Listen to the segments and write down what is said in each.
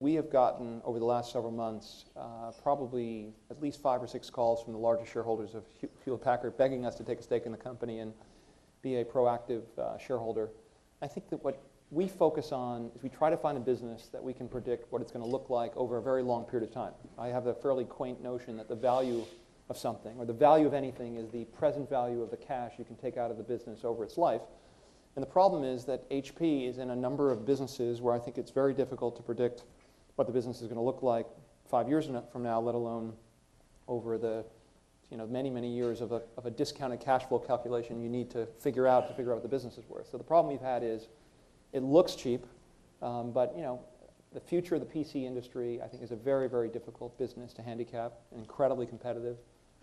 We have gotten, over the last several months, probably at least 5 or 6 calls from the largest shareholders of Hewlett-Packard begging us to take a stake in the company and be a proactive shareholder. I think that what we focus on is we try to find a business that we can predict what it's going to look like over a very long period of time. I have a fairly quaint notion that the value of something, or the value of anything, is the present value of the cash you can take out of the business over its life. And the problem is that HP is in a number of businesses where I think it's very difficult to predict what the business is going to look like 5 years from now, let alone over the many, many years of a discounted cash flow calculation you need to figure out what the business is worth. So the problem we've had is it looks cheap, but the future of the PC industry, I think, is a very, very difficult business to handicap, and incredibly competitive.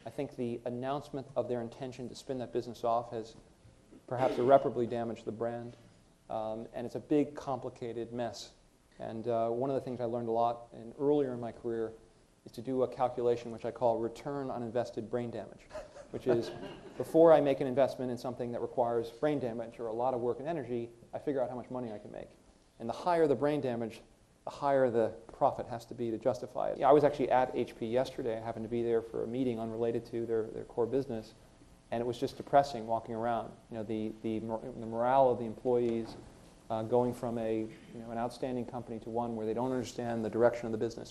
I think the announcement of their intention to spin that business off has perhaps irreparably damaged the brand, and it's a big, complicated mess. And one of the things I learned a lot earlier in my career is to do a calculation which I call return on invested brain damage, which is before I make an investment in something that requires brain damage or a lot of work and energy, I figure out how much money I can make. And the higher the brain damage, the higher the profit has to be to justify it. I was actually at HP yesterday. I happened to be there for a meeting unrelated to their core business, and it was just depressing walking around. The morale of the employees going from an outstanding company to one where they don't understand the direction of the business.